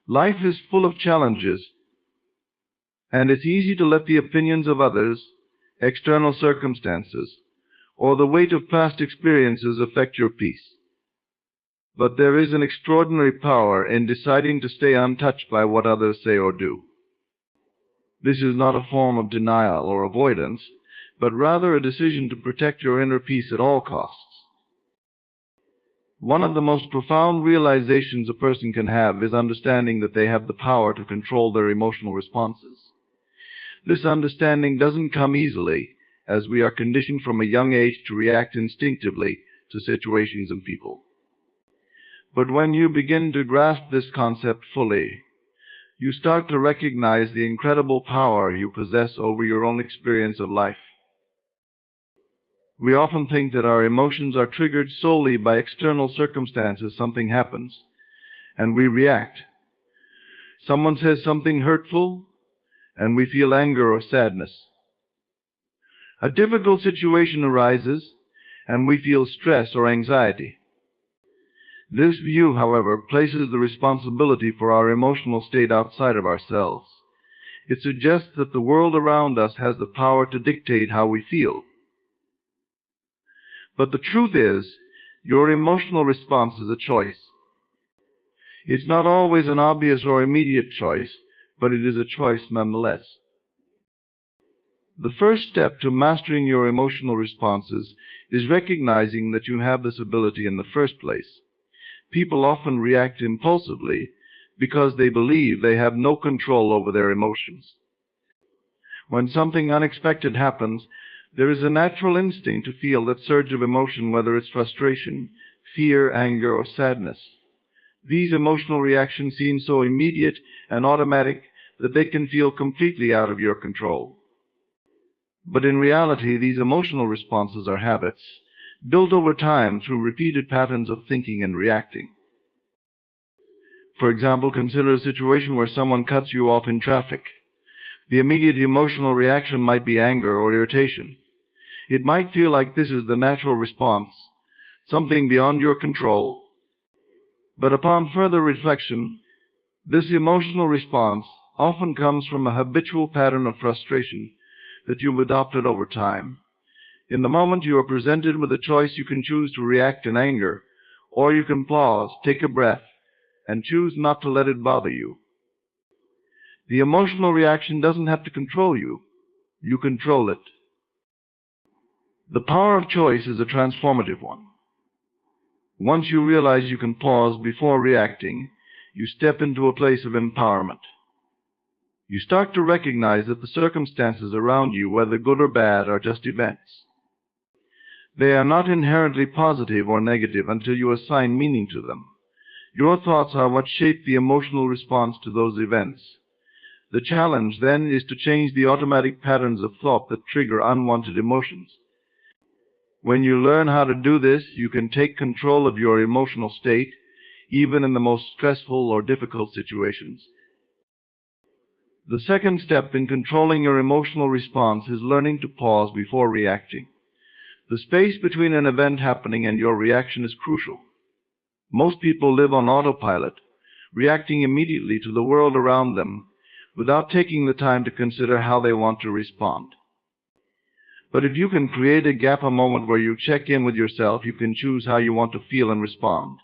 Life is full of challenges, and it's easy to let the opinions of others, external circumstances, or the weight of past experiences affect your peace. But there is an extraordinary power in deciding to stay untouched by what others say or do. This is not a form of denial or avoidance, but rather a decision to protect your inner peace at all costs. One of the most profound realizations a person can have is understanding that they have the power to control their emotional responses. This understanding doesn't come easily, as we are conditioned from a young age to react instinctively to situations and people. But when you begin to grasp this concept fully, you start to recognize the incredible power you possess over your own experience of life. We often think that our emotions are triggered solely by external circumstances. Something happens, and we react. Someone says something hurtful, and we feel anger or sadness. A difficult situation arises, and we feel stress or anxiety. This view, however, places the responsibility for our emotional state outside of ourselves. It suggests that the world around us has the power to dictate how we feel. But the truth is, your emotional response is a choice. It's not always an obvious or immediate choice, but it is a choice nonetheless. The first step to mastering your emotional responses is recognizing that you have this ability in the first place. People often react impulsively because they believe they have no control over their emotions. When something unexpected happens, there is a natural instinct to feel that surge of emotion, whether it's frustration, fear, anger, or sadness. These emotional reactions seem so immediate and automatic that they can feel completely out of your control. But in reality, these emotional responses are habits, built over time through repeated patterns of thinking and reacting. For example, consider a situation where someone cuts you off in traffic. The immediate emotional reaction might be anger or irritation. It might feel like this is the natural response, something beyond your control. But upon further reflection, this emotional response often comes from a habitual pattern of frustration that you've adopted over time. In the moment you are presented with a choice, you can choose to react in anger, or you can pause, take a breath, and choose not to let it bother you. The emotional reaction doesn't have to control you. You control it. The power of choice is a transformative one. Once you realize you can pause before reacting, you step into a place of empowerment. You start to recognize that the circumstances around you, whether good or bad, are just events. They are not inherently positive or negative until you assign meaning to them. Your thoughts are what shape the emotional response to those events. The challenge, then, is to change the automatic patterns of thought that trigger unwanted emotions. When you learn how to do this, you can take control of your emotional state, even in the most stressful or difficult situations. The second step in controlling your emotional response is learning to pause before reacting. The space between an event happening and your reaction is crucial. Most people live on autopilot, reacting immediately to the world around them without taking the time to consider how they want to respond. But if you can create a gap, a moment where you check in with yourself, you can choose how you want to feel and respond.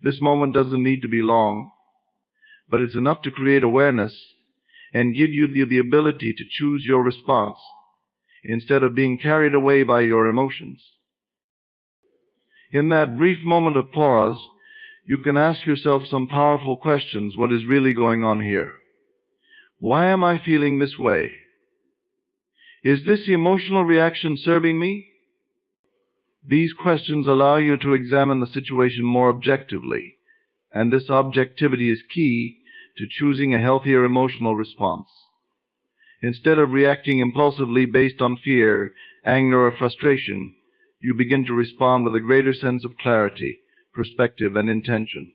This moment doesn't need to be long, but it's enough to create awareness and give you the ability to choose your response instead of being carried away by your emotions. In that brief moment of pause, you can ask yourself some powerful questions. What is really going on here? Why am I feeling this way? Is this emotional reaction serving me? These questions allow you to examine the situation more objectively, and this objectivity is key to choosing a healthier emotional response. Instead of reacting impulsively based on fear, anger, or frustration, you begin to respond with a greater sense of clarity, perspective, and intention.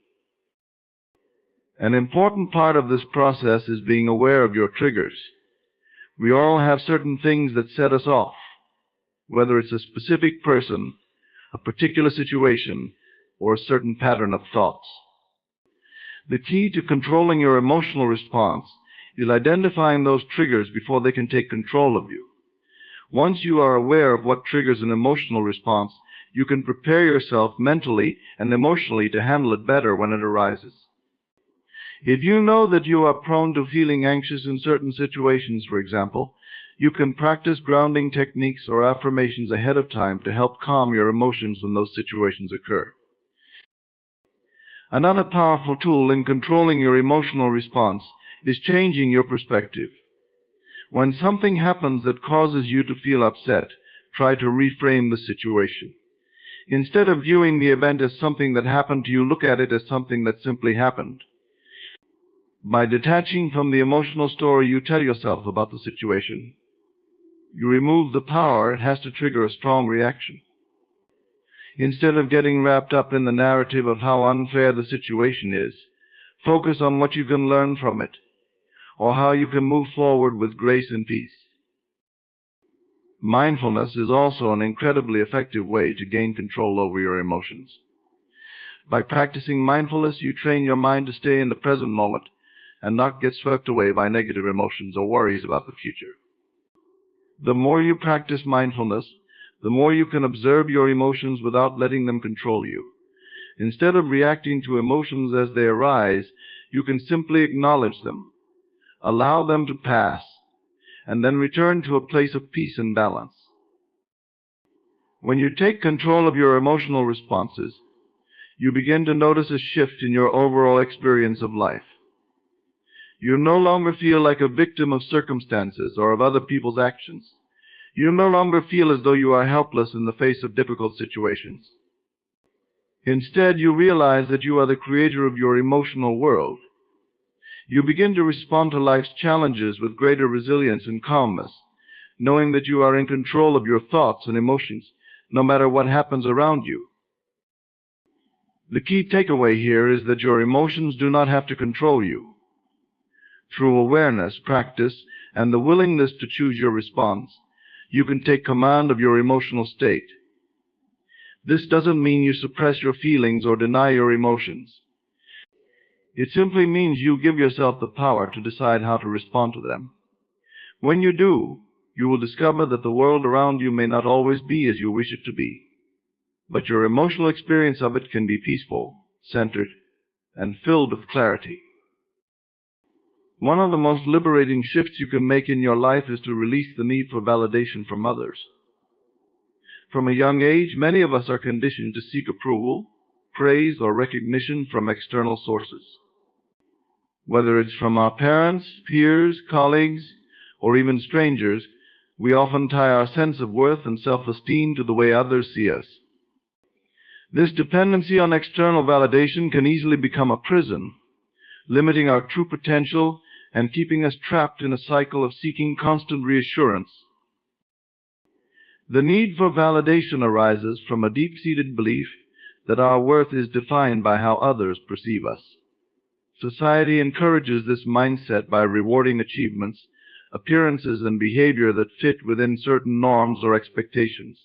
An important part of this process is being aware of your triggers. We all have certain things that set us off, whether it's a specific person, a particular situation, or a certain pattern of thoughts. The key to controlling your emotional response is identifying those triggers before they can take control of you. Once you are aware of what triggers an emotional response, you can prepare yourself mentally and emotionally to handle it better when it arises. If you know that you are prone to feeling anxious in certain situations, for example, you can practice grounding techniques or affirmations ahead of time to help calm your emotions when those situations occur. Another powerful tool in controlling your emotional response is changing your perspective. When something happens that causes you to feel upset, try to reframe the situation. Instead of viewing the event as something that happened to you, look at it as something that simply happened. By detaching from the emotional story you tell yourself about the situation, you remove the power it has to trigger a strong reaction. Instead of getting wrapped up in the narrative of how unfair the situation is, focus on what you can learn from it, or how you can move forward with grace and peace. Mindfulness is also an incredibly effective way to gain control over your emotions. By practicing mindfulness, you train your mind to stay in the present moment and not get swept away by negative emotions or worries about the future. The more you practice mindfulness, the more you can observe your emotions without letting them control you. Instead of reacting to emotions as they arise, you can simply acknowledge them, allow them to pass, and then return to a place of peace and balance. When you take control of your emotional responses, you begin to notice a shift in your overall experience of life. You no longer feel like a victim of circumstances or of other people's actions. You no longer feel as though you are helpless in the face of difficult situations. Instead, you realize that you are the creator of your emotional world. You begin to respond to life's challenges with greater resilience and calmness, knowing that you are in control of your thoughts and emotions, no matter what happens around you. The key takeaway here is that your emotions do not have to control you. Through awareness, practice, and the willingness to choose your response, you can take command of your emotional state. This doesn't mean you suppress your feelings or deny your emotions. It simply means you give yourself the power to decide how to respond to them. When you do, you will discover that the world around you may not always be as you wish it to be, but your emotional experience of it can be peaceful, centered, and filled with clarity. One of the most liberating shifts you can make in your life is to release the need for validation from others. From a young age, many of us are conditioned to seek approval, praise, or recognition from external sources. Whether it's from our parents, peers, colleagues, or even strangers, we often tie our sense of worth and self-esteem to the way others see us. This dependency on external validation can easily become a prison, limiting our true potential and keeping us trapped in a cycle of seeking constant reassurance. The need for validation arises from a deep-seated belief that our worth is defined by how others perceive us. Society encourages this mindset by rewarding achievements, appearances, and behavior that fit within certain norms or expectations.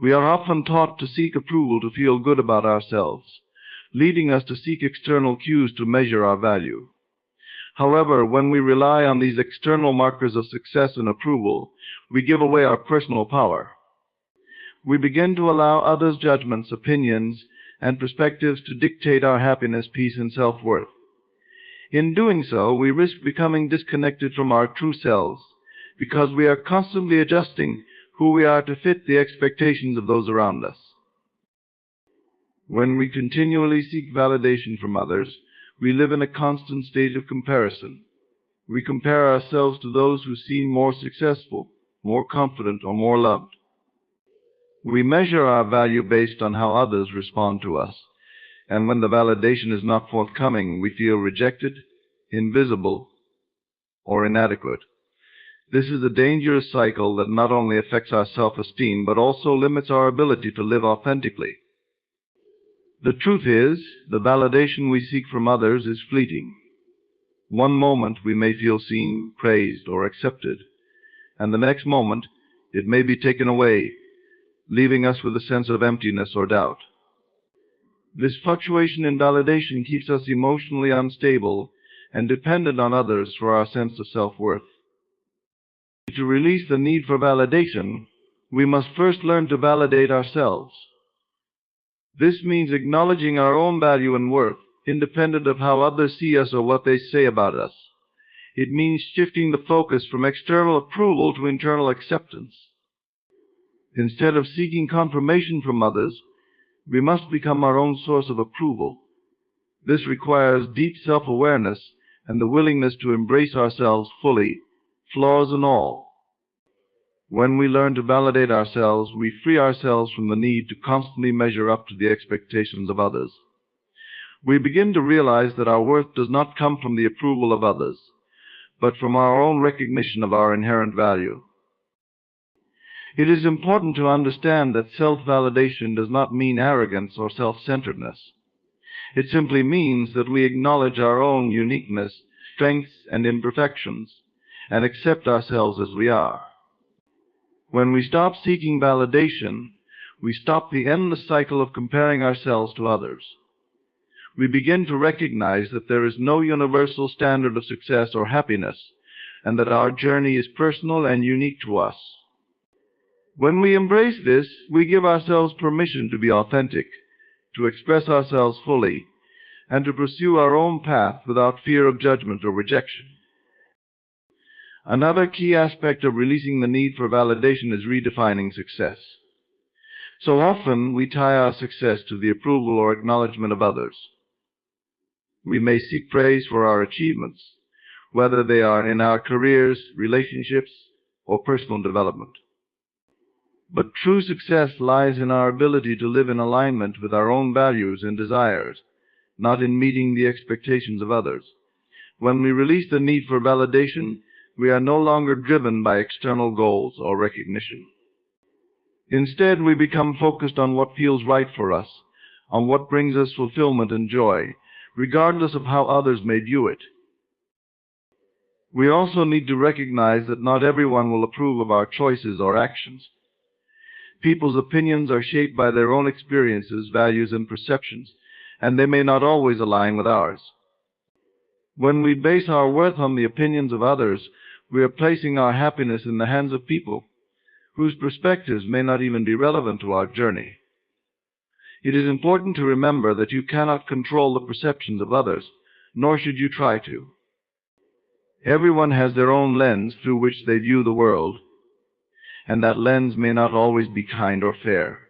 We are often taught to seek approval to feel good about ourselves, leading us to seek external cues to measure our value. However, when we rely on these external markers of success and approval, we give away our personal power. We begin to allow others' judgments, opinions, and perspectives to dictate our happiness, peace, and self-worth. In doing so, we risk becoming disconnected from our true selves, because we are constantly adjusting who we are to fit the expectations of those around us. When we continually seek validation from others, we live in a constant state of comparison. We compare ourselves to those who seem more successful, more confident, or more loved. We measure our value based on how others respond to us, and when the validation is not forthcoming, we feel rejected, invisible, or inadequate. This is a dangerous cycle that not only affects our self-esteem, but also limits our ability to live authentically. The truth is, the validation we seek from others is fleeting. One moment we may feel seen, praised, or accepted, and the next moment it may be taken away, leaving us with a sense of emptiness or doubt. This fluctuation in validation keeps us emotionally unstable and dependent on others for our sense of self-worth. To release the need for validation, we must first learn to validate ourselves. This means acknowledging our own value and worth, independent of how others see us or what they say about us. It means shifting the focus from external approval to internal acceptance. Instead of seeking confirmation from others, we must become our own source of approval. This requires deep self-awareness and the willingness to embrace ourselves fully, flaws and all. When we learn to validate ourselves, we free ourselves from the need to constantly measure up to the expectations of others. We begin to realize that our worth does not come from the approval of others, but from our own recognition of our inherent value. It is important to understand that self-validation does not mean arrogance or self-centeredness. It simply means that we acknowledge our own uniqueness, strengths, and imperfections, and accept ourselves as we are. When we stop seeking validation, we stop the endless cycle of comparing ourselves to others. We begin to recognize that there is no universal standard of success or happiness, and that our journey is personal and unique to us. When we embrace this, we give ourselves permission to be authentic, to express ourselves fully, and to pursue our own path without fear of judgment or rejection. Another key aspect of releasing the need for validation is redefining success. So often, we tie our success to the approval or acknowledgement of others. We may seek praise for our achievements, whether they are in our careers, relationships, or personal development. But true success lies in our ability to live in alignment with our own values and desires, not in meeting the expectations of others. When we release the need for validation, we are no longer driven by external goals or recognition. Instead, we become focused on what feels right for us, on what brings us fulfillment and joy, regardless of how others may view it. We also need to recognize that not everyone will approve of our choices or actions. People's opinions are shaped by their own experiences, values, and perceptions, and they may not always align with ours. When we base our worth on the opinions of others, we are placing our happiness in the hands of people whose perspectives may not even be relevant to our journey. It is important to remember that you cannot control the perceptions of others, nor should you try to. Everyone has their own lens through which they view the world, and that lens may not always be kind or fair.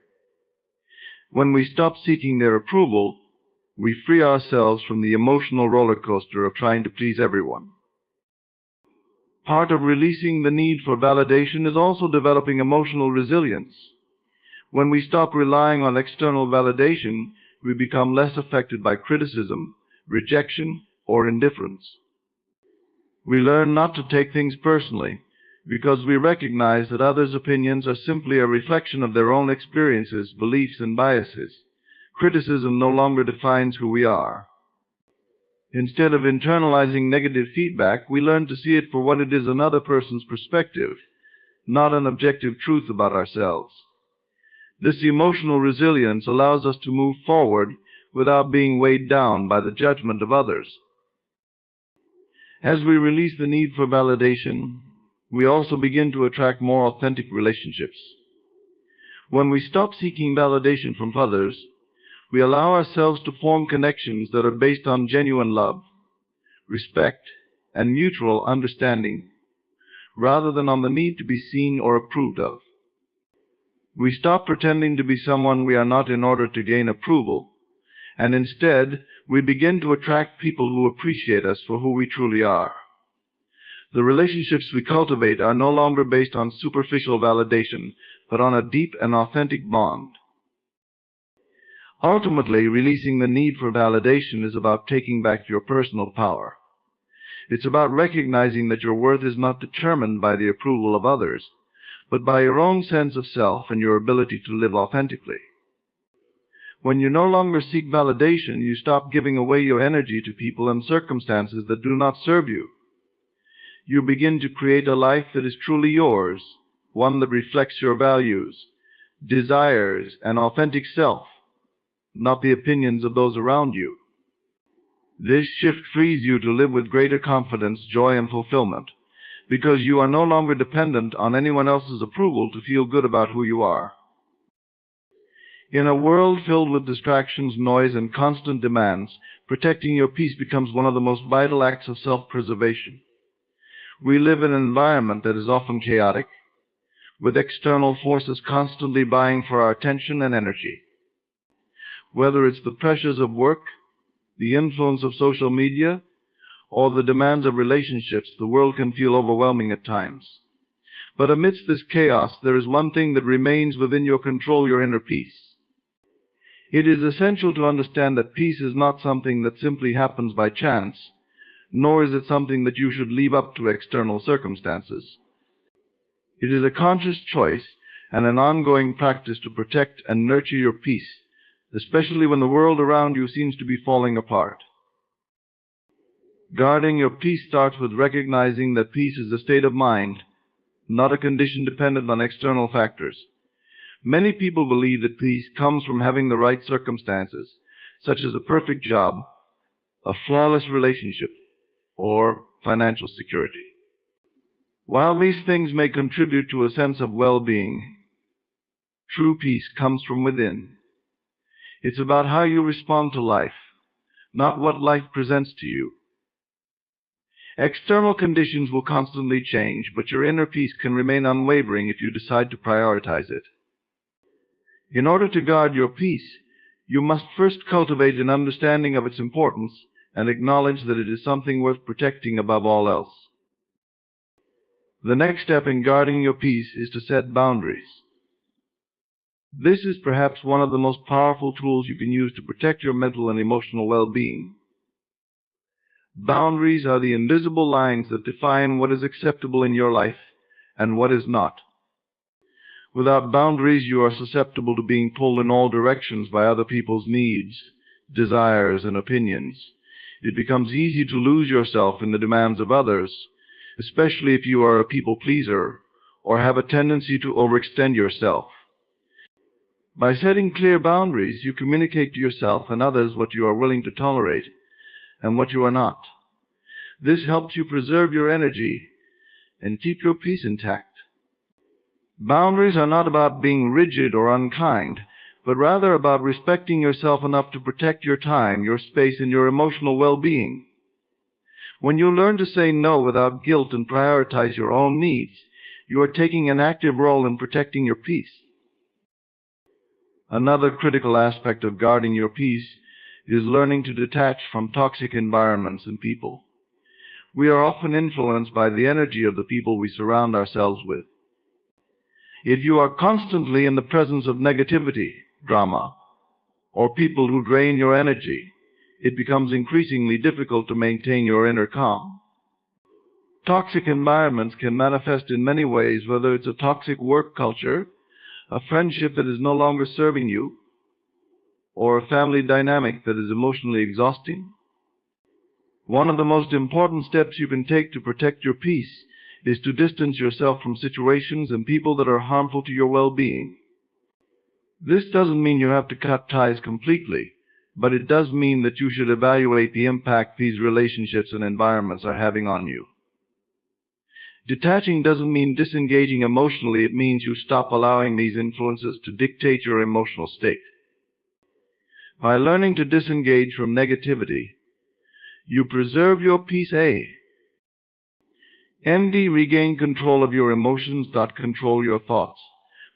When we stop seeking their approval, we free ourselves from the emotional roller coaster of trying to please everyone. Part of releasing the need for validation is also developing emotional resilience. When we stop relying on external validation, we become less affected by criticism, rejection, or indifference. We learn not to take things personally, because we recognize that others' opinions are simply a reflection of their own experiences, beliefs, and biases. Criticism no longer defines who we are. Instead of internalizing negative feedback, we learn to see it for what it is: another person's perspective, not an objective truth about ourselves. This emotional resilience allows us to move forward without being weighed down by the judgment of others. As we release the need for validation, we also begin to attract more authentic relationships. When we stop seeking validation from others, we allow ourselves to form connections that are based on genuine love, respect, and mutual understanding, rather than on the need to be seen or approved of. We stop pretending to be someone we are not in order to gain approval, and instead we begin to attract people who appreciate us for who we truly are. The relationships we cultivate are no longer based on superficial validation, but on a deep and authentic bond. Ultimately, releasing the need for validation is about taking back your personal power. It's about recognizing that your worth is not determined by the approval of others, but by your own sense of self and your ability to live authentically. When you no longer seek validation, you stop giving away your energy to people and circumstances that do not serve you. You begin to create a life that is truly yours, one that reflects your values, desires, and authentic self. not the opinions of those around you. This shift frees you to live with greater confidence, joy, and fulfillment, because you are no longer dependent on anyone else's approval to feel good about who you are. In a world filled with distractions, noise, and constant demands, protecting your peace becomes one of the most vital acts of self-preservation. We live in an environment that is often chaotic, with external forces constantly vying for our attention and energy. Whether it's the pressures of work, the influence of social media, or the demands of relationships, the world can feel overwhelming at times. But amidst this chaos, there is one thing that remains within your control: your inner peace. It is essential to understand that peace is not something that simply happens by chance, nor is it something that you should leave up to external circumstances. It is a conscious choice and an ongoing practice to protect and nurture your peace, especially when the world around you seems to be falling apart. Guarding your peace starts with recognizing that peace is a state of mind, not a condition dependent on external factors. Many people believe that peace comes from having the right circumstances, such as a perfect job, a flawless relationship, or financial security. While these things may contribute to a sense of well-being, true peace comes from within. It's about how you respond to life, not what life presents to you. External conditions will constantly change, but your inner peace can remain unwavering if you decide to prioritize it. In order to guard your peace, you must first cultivate an understanding of its importance and acknowledge that it is something worth protecting above all else. The next step in guarding your peace is to set boundaries. This is perhaps one of the most powerful tools you can use to protect your mental and emotional well-being. Boundaries are the invisible lines that define what is acceptable in your life and what is not. Without boundaries, you are susceptible to being pulled in all directions by other people's needs, desires, and opinions. It becomes easy to lose yourself in the demands of others, especially if you are a people pleaser or have a tendency to overextend yourself. By setting clear boundaries, you communicate to yourself and others what you are willing to tolerate and what you are not. This helps you preserve your energy and keep your peace intact. Boundaries are not about being rigid or unkind, but rather about respecting yourself enough to protect your time, your space, and your emotional well-being. When you learn to say no without guilt and prioritize your own needs, you are taking an active role in protecting your peace. Another critical aspect of guarding your peace is learning to detach from toxic environments and people. We are often influenced by the energy of the people we surround ourselves with. If you are constantly in the presence of negativity, drama, or people who drain your energy, it becomes increasingly difficult to maintain your inner calm. Toxic environments can manifest in many ways, whether it's a toxic work culture, a friendship that is no longer serving you, or a family dynamic that is emotionally exhausting. One of the most important steps you can take to protect your peace is to distance yourself from situations and people that are harmful to your well-being. This doesn't mean you have to cut ties completely, but it does mean that you should evaluate the impact these relationships and environments are having on you. Detaching doesn't mean disengaging emotionally. It means you stop allowing these influences to dictate your emotional state. By learning to disengage from negativity, you preserve your peace. Regain control of your emotions. Control your thoughts,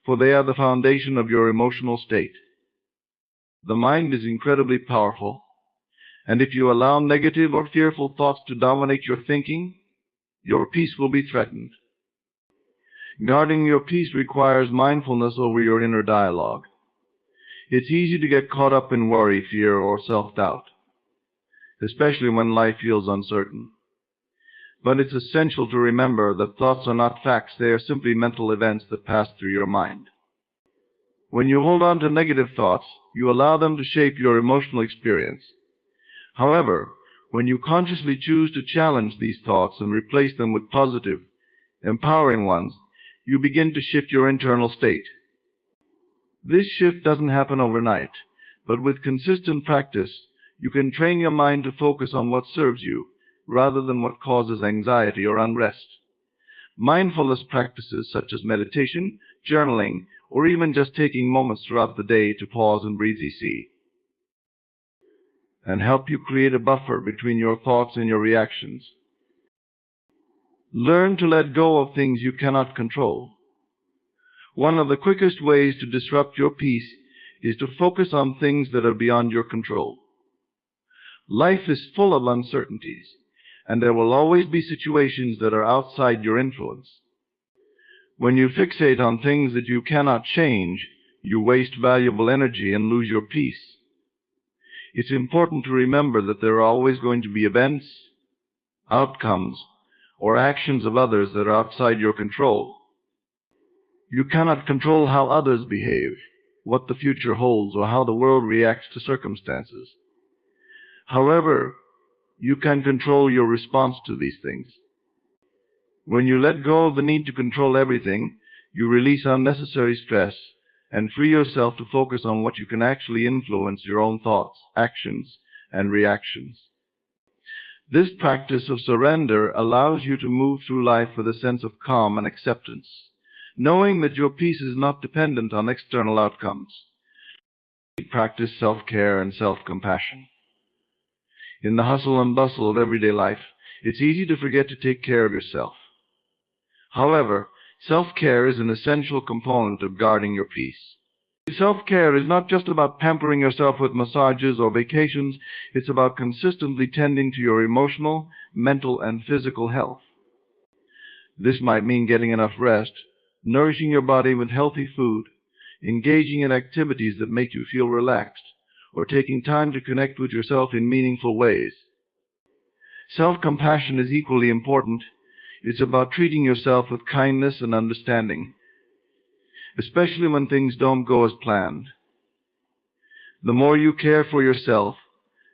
for they are the foundation of your emotional state. The mind is incredibly powerful, and if you allow negative or fearful thoughts to dominate your thinking, your peace will be threatened. Guarding your peace requires mindfulness over your inner dialogue. It's easy to get caught up in worry, fear, or self-doubt, especially when life feels uncertain. But it's essential to remember that thoughts are not facts. They are simply mental events that pass through your mind. When you hold on to negative thoughts, you allow them to shape your emotional experience. However, when you consciously choose to challenge these thoughts and replace them with positive, empowering ones, you begin to shift your internal state. This shift doesn't happen overnight, But with consistent practice, you can train your mind to focus on what serves you, rather than what causes anxiety or unrest. Mindfulness practices such as meditation, journaling, or even just taking moments throughout the day to pause and breathe easy, and help you create a buffer between your thoughts and your reactions. Learn to let go of things you cannot control. One of the quickest ways to disrupt your peace is to focus on things that are beyond your control. Life is full of uncertainties, and there will always be situations that are outside your influence. When you fixate on things that you cannot change, you waste valuable energy and lose your peace. It's important to remember that there are always going to be events, outcomes, or actions of others that are outside your control. You cannot control how others behave, what the future holds, or how the world reacts to circumstances. However, you can control your response to these things. When you let go of the need to control everything, you release unnecessary stress and free yourself to focus on what you can actually influence: your own thoughts, actions, and reactions. This practice of surrender allows you to move through life with a sense of calm and acceptance, knowing that your peace is not dependent on external outcomes. Practice self-care and self-compassion. In the hustle and bustle of everyday life, it's easy to forget to take care of yourself. However, self-care is an essential component of guarding your peace. Self-care is not just about pampering yourself with massages or vacations. It's about consistently tending to your emotional, mental, and physical health. This might mean getting enough rest, nourishing your body with healthy food, engaging in activities that make you feel relaxed, or taking time to connect with yourself in meaningful ways. Self-compassion is equally important. It's about treating yourself with kindness and understanding, especially when things don't go as planned. The more you care for yourself,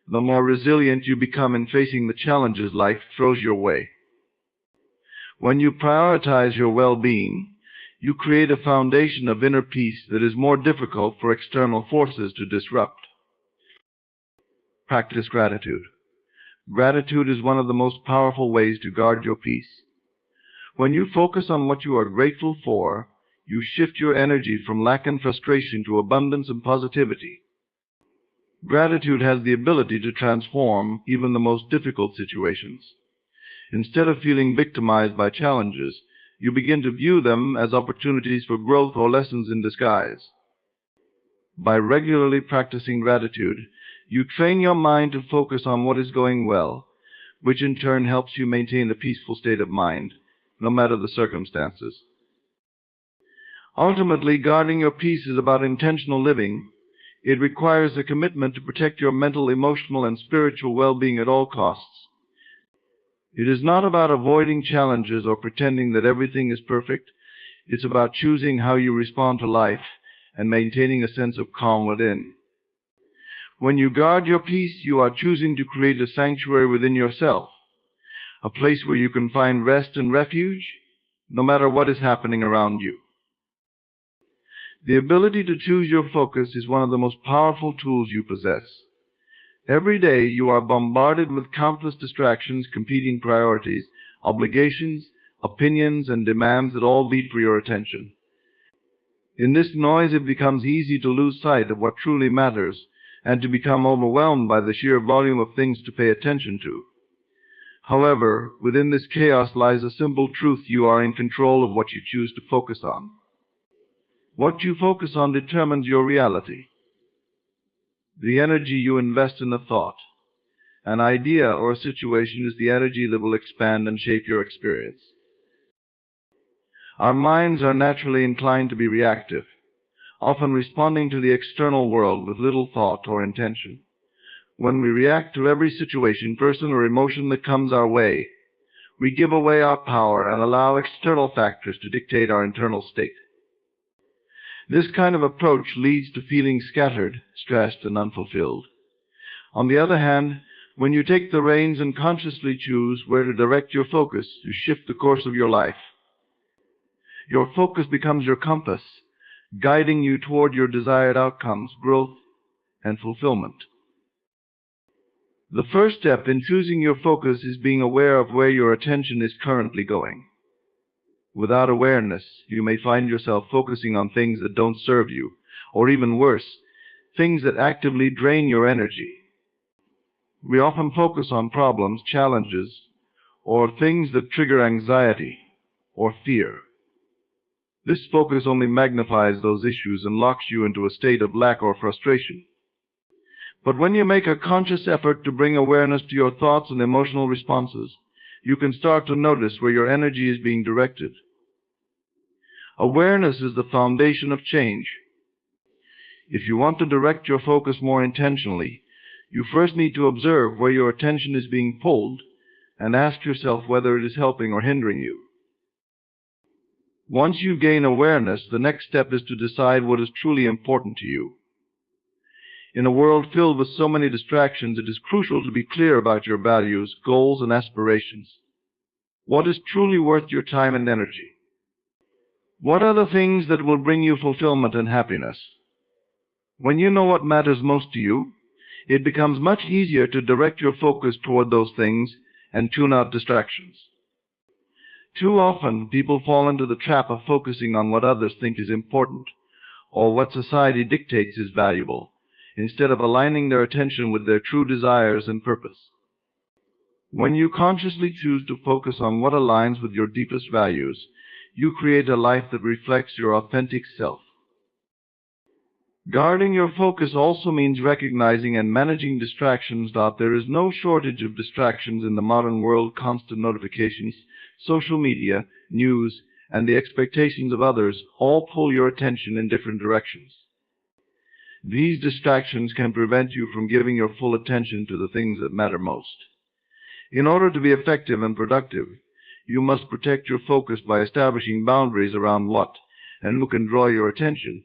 the more resilient you become in facing the challenges life throws your way. When you prioritize your well-being, you create a foundation of inner peace that is more difficult for external forces to disrupt. Practice gratitude. Gratitude is one of the most powerful ways to guard your peace. When you focus on what you are grateful for, you shift your energy from lack and frustration to abundance and positivity. Gratitude has the ability to transform even the most difficult situations. Instead of feeling victimized by challenges, you begin to view them as opportunities for growth or lessons in disguise. By regularly practicing gratitude, you train your mind to focus on what is going well, which in turn helps you maintain a peaceful state of mind, no matter the circumstances. Ultimately, guarding your peace is about intentional living. It requires a commitment to protect your mental, emotional, and spiritual well-being at all costs. It is not about avoiding challenges or pretending that everything is perfect. It's about choosing how you respond to life and maintaining a sense of calm within. When you guard your peace, you are choosing to create a sanctuary within yourself, a place where you can find rest and refuge, no matter what is happening around you. The ability to choose your focus is one of the most powerful tools you possess. Every day you are bombarded with countless distractions, competing priorities, obligations, opinions, and demands that all beat for your attention. In this noise, it becomes easy to lose sight of what truly matters and to become overwhelmed by the sheer volume of things to pay attention to. However, within this chaos lies a simple truth: you are in control of what you choose to focus on. What you focus on determines your reality. The energy you invest in a thought, an idea, or a situation is the energy that will expand and shape your experience. Our minds are naturally inclined to be reactive, often responding to the external world with little thought or intention. When we react to every situation, person, or emotion that comes our way, we give away our power and allow external factors to dictate our internal state. This kind of approach leads to feeling scattered, stressed, and unfulfilled. On the other hand, when you take the reins and consciously choose where to direct your focus, you shift the course of your life. Your focus becomes your compass, guiding you toward your desired outcomes, growth, and fulfillment. The first step in choosing your focus is being aware of where your attention is currently going. Without awareness, you may find yourself focusing on things that don't serve you, or even worse, things that actively drain your energy. We often focus on problems, challenges, or things that trigger anxiety or fear. This focus only magnifies those issues and locks you into a state of lack or frustration. But when you make a conscious effort to bring awareness to your thoughts and emotional responses, you can start to notice where your energy is being directed. Awareness is the foundation of change. If you want to direct your focus more intentionally, you first need to observe where your attention is being pulled and ask yourself whether it is helping or hindering you. Once you gain awareness, the next step is to decide what is truly important to you. In a world filled with so many distractions, it is crucial to be clear about your values, goals, and aspirations. What is truly worth your time and energy? What are the things that will bring you fulfillment and happiness? When you know what matters most to you, it becomes much easier to direct your focus toward those things and tune out distractions. Too often, people fall into the trap of focusing on what others think is important or what society dictates is valuable, instead of aligning their attention with their true desires and purpose. When you consciously choose to focus on what aligns with your deepest values, you create a life that reflects your authentic self. Guarding your focus also means recognizing and managing distractions. There is no shortage of distractions in the modern world. Constant notifications, social media, news, and the expectations of others all pull your attention in different directions. These distractions can prevent you from giving your full attention to the things that matter most. In order to be effective and productive, you must protect your focus by establishing boundaries around what and who can draw your attention.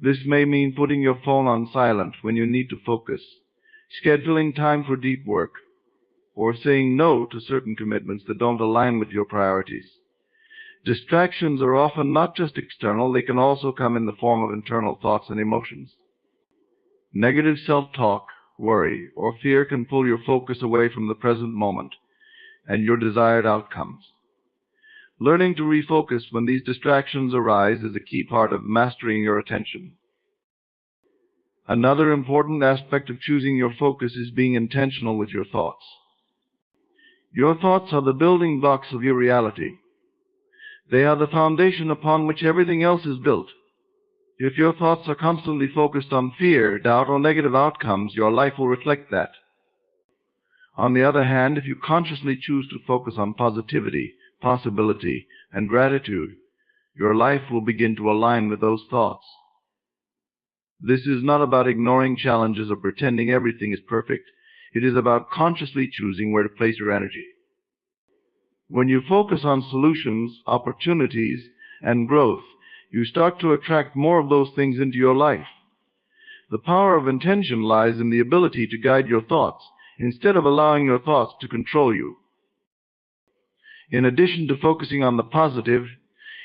This may mean putting your phone on silent when you need to focus, scheduling time for deep work, or saying no to certain commitments that don't align with your priorities. Distractions are often not just external, they can also come in the form of internal thoughts and emotions. Negative self-talk, worry, or fear can pull your focus away from the present moment and your desired outcomes. Learning to refocus when these distractions arise is a key part of mastering your attention. Another important aspect of choosing your focus is being intentional with your thoughts. Your thoughts are the building blocks of your reality. They are the foundation upon which everything else is built. If your thoughts are constantly focused on fear, doubt, or negative outcomes, your life will reflect that. On the other hand, if you consciously choose to focus on positivity, possibility, and gratitude, your life will begin to align with those thoughts. This is not about ignoring challenges or pretending everything is perfect. It is about consciously choosing where to place your energy. When you focus on solutions, opportunities, and growth, you start to attract more of those things into your life. The power of intention lies in the ability to guide your thoughts, instead of allowing your thoughts to control you. In addition to focusing on the positive,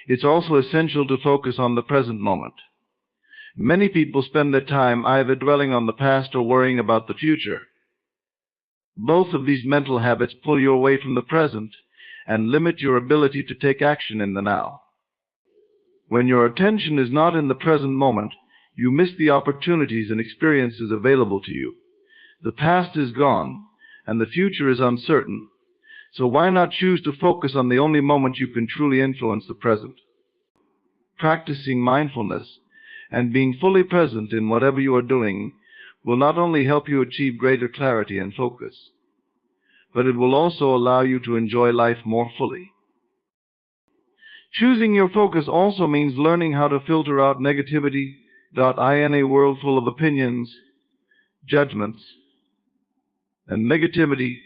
it's also essential to focus on the present moment. Many people spend their time either dwelling on the past or worrying about the future. Both of these mental habits pull you away from the present and limit your ability to take action in the now. When your attention is not in the present moment, you miss the opportunities and experiences available to you. The past is gone, and the future is uncertain. So why not choose to focus on the only moment you can truly influence the present? Practicing mindfulness and being fully present in whatever you are doing will not only help you achieve greater clarity and focus, but it will also allow you to enjoy life more fully. Choosing your focus also means learning how to filter out negativity. In a world full of opinions, judgments, and negativity,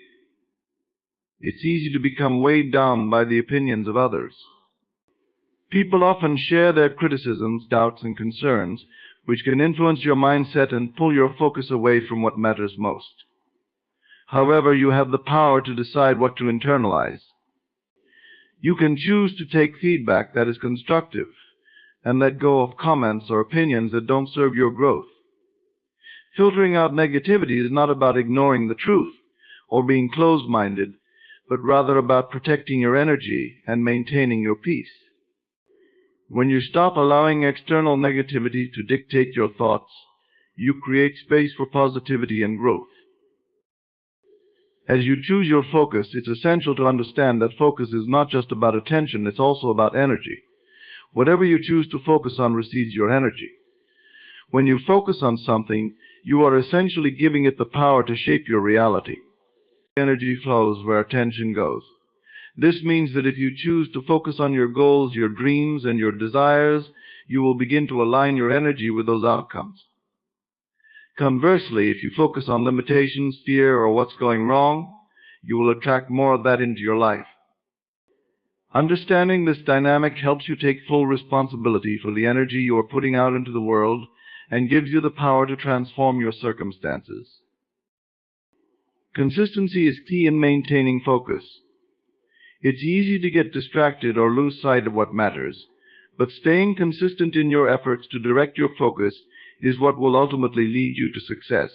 it's easy to become weighed down by the opinions of others. People often share their criticisms, doubts, and concerns, which can influence your mindset and pull your focus away from what matters most. However, you have the power to decide what to internalize. You can choose to take feedback that is constructive and let go of comments or opinions that don't serve your growth. Filtering out negativity is not about ignoring the truth or being closed-minded, but rather about protecting your energy and maintaining your peace. When you stop allowing external negativity to dictate your thoughts, you create space for positivity and growth. As you choose your focus, it's essential to understand that focus is not just about attention, it's also about energy. Whatever you choose to focus on receives your energy. When you focus on something, you are essentially giving it the power to shape your reality. Energy flows where attention goes. This means that if you choose to focus on your goals, your dreams, and your desires, you will begin to align your energy with those outcomes. Conversely, if you focus on limitations, fear, or what's going wrong, you will attract more of that into your life. Understanding this dynamic helps you take full responsibility for the energy you are putting out into the world and gives you the power to transform your circumstances. Consistency is key in maintaining focus. It's easy to get distracted or lose sight of what matters, but staying consistent in your efforts to direct your focus is what will ultimately lead you to success.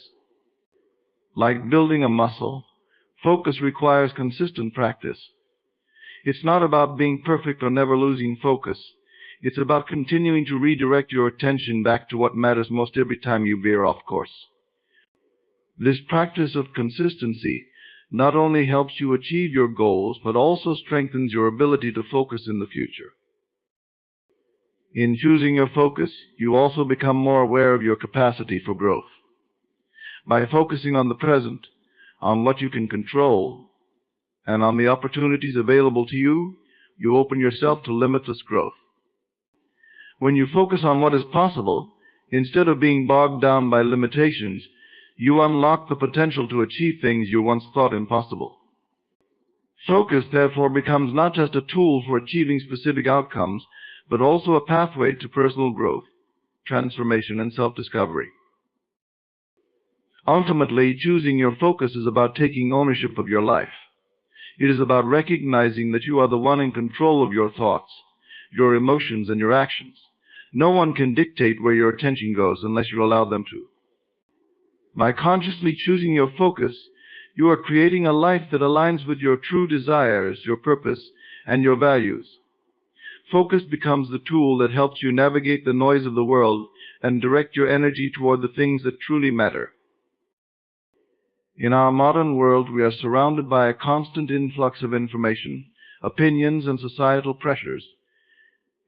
Like building a muscle, focus requires consistent practice. It's not about being perfect or never losing focus. It's about continuing to redirect your attention back to what matters most every time you veer off course. This practice of consistency not only helps you achieve your goals, but also strengthens your ability to focus in the future. In choosing your focus, you also become more aware of your capacity for growth. By focusing on the present, on what you can control, and on the opportunities available to you, you open yourself to limitless growth. When you focus on what is possible, instead of being bogged down by limitations, you unlock the potential to achieve things you once thought impossible. Focus, therefore, becomes not just a tool for achieving specific outcomes, but also a pathway to personal growth, transformation, and self-discovery. Ultimately, choosing your focus is about taking ownership of your life. It is about recognizing that you are the one in control of your thoughts, your emotions, and your actions. No one can dictate where your attention goes unless you allow them to. By consciously choosing your focus, you are creating a life that aligns with your true desires, your purpose, and your values. Focus becomes the tool that helps you navigate the noise of the world and direct your energy toward the things that truly matter. In our modern world, we are surrounded by a constant influx of information, opinions, and societal pressures.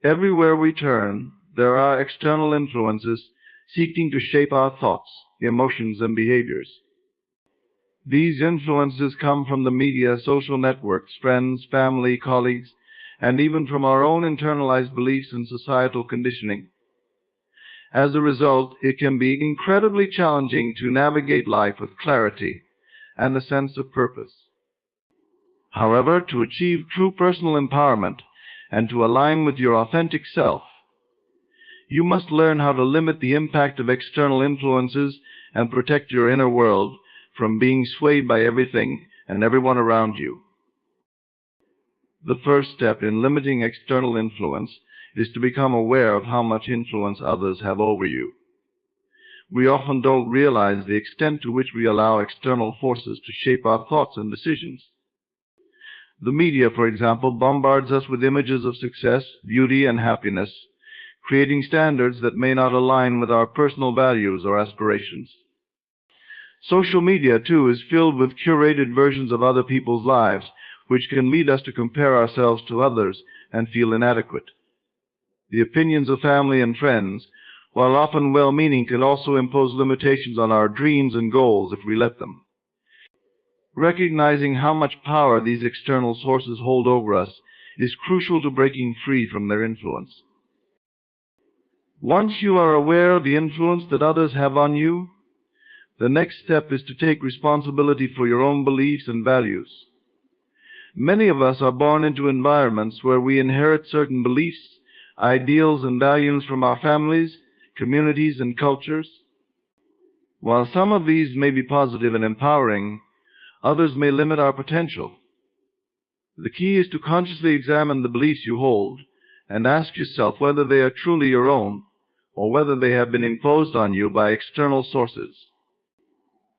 Everywhere we turn, there are external influences seeking to shape our thoughts, emotions, and behaviors. These influences come from the media, social networks, friends, family, colleagues, and even from our own internalized beliefs and societal conditioning. As a result, it can be incredibly challenging to navigate life with clarity and a sense of purpose. However, to achieve true personal empowerment and to align with your authentic self, you must learn how to limit the impact of external influences and protect your inner world from being swayed by everything and everyone around you. The first step in limiting external influence is to become aware of how much influence others have over you. We often don't realize the extent to which we allow external forces to shape our thoughts and decisions. The media, for example, bombards us with images of success, beauty, and happiness, creating standards that may not align with our personal values or aspirations. Social media, too, is filled with curated versions of other people's lives, which can lead us to compare ourselves to others and feel inadequate. The opinions of family and friends, while often well-meaning, can also impose limitations on our dreams and goals if we let them. Recognizing how much power these external sources hold over us is crucial to breaking free from their influence. Once you are aware of the influence that others have on you, the next step is to take responsibility for your own beliefs and values. Many of us are born into environments where we inherit certain beliefs, ideals, and values from our families, communities, and cultures. While some of these may be positive and empowering, others may limit our potential. The key is to consciously examine the beliefs you hold and ask yourself whether they are truly your own or whether they have been imposed on you by external sources.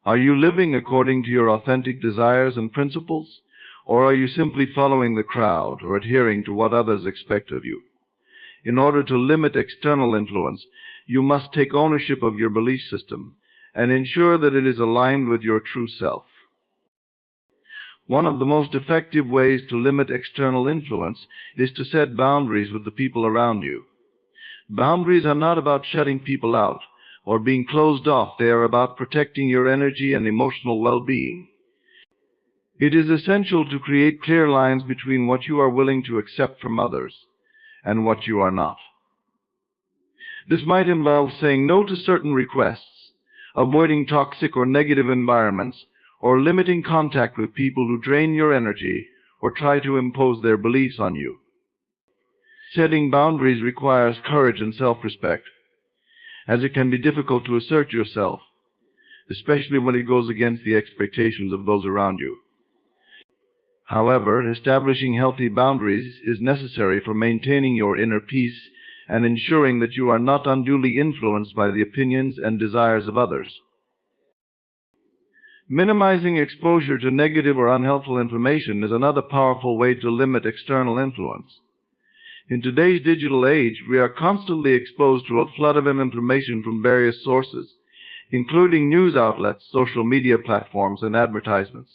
Are you living according to your authentic desires and principles, or are you simply following the crowd or adhering to what others expect of you? In order to limit external influence, you must take ownership of your belief system and ensure that it is aligned with your true self. One of the most effective ways to limit external influence is to set boundaries with the people around you. Boundaries are not about shutting people out or being closed off. They are about protecting your energy and emotional well-being. It is essential to create clear lines between what you are willing to accept from others and what you are not. This might involve saying no to certain requests, avoiding toxic or negative environments, or limiting contact with people who drain your energy or try to impose their beliefs on you. Setting boundaries requires courage and self-respect, as it can be difficult to assert yourself, especially when it goes against the expectations of those around you. However, establishing healthy boundaries is necessary for maintaining your inner peace and ensuring that you are not unduly influenced by the opinions and desires of others. Minimizing exposure to negative or unhelpful information is another powerful way to limit external influence. In today's digital age, we are constantly exposed to a flood of information from various sources, including news outlets, social media platforms, and advertisements.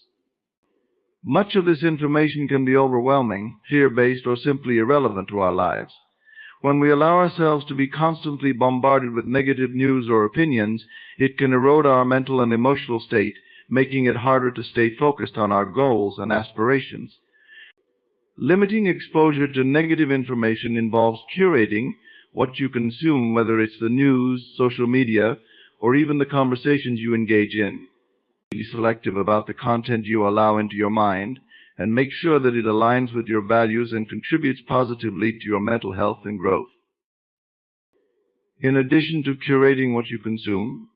Much of this information can be overwhelming, fear-based, or simply irrelevant to our lives. When we allow ourselves to be constantly bombarded with negative news or opinions, it can erode our mental and emotional state, making it harder to stay focused on our goals and aspirations. Limiting exposure to negative information involves curating what you consume, whether it's the news, social media, or even the conversations you engage in. Be selective about the content you allow into your mind, and make sure that it aligns with your values and contributes positively to your mental health and growth. In addition to curating what you consume,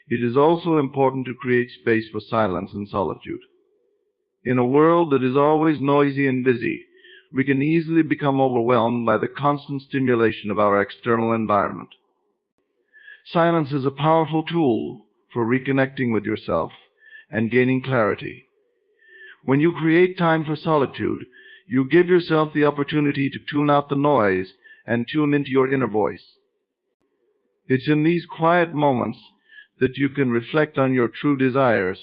it is also important to create space for silence and solitude. In a world that is always noisy and busy, we can easily become overwhelmed by the constant stimulation of our external environment. Silence is a powerful tool for reconnecting with yourself and gaining clarity. When you create time for solitude, you give yourself the opportunity to tune out the noise and tune into your inner voice. It's in these quiet moments that you can reflect on your true desires,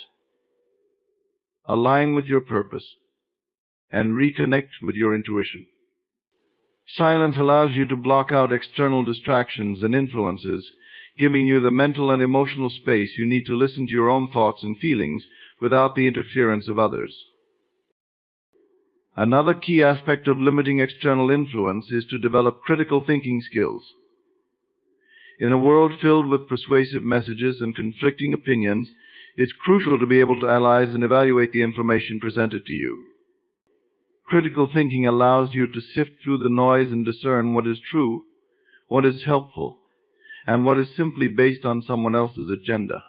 align with your purpose, and reconnect with your intuition. Silence allows you to block out external distractions and influences, giving you the mental and emotional space you need to listen to your own thoughts and feelings without the interference of others. Another key aspect of limiting external influence is to develop critical thinking skills. In a world filled with persuasive messages and conflicting opinions, it's crucial to be able to analyze and evaluate the information presented to you. Critical thinking allows you to sift through the noise and discern what is true, what is helpful, and what is simply based on someone else's agenda.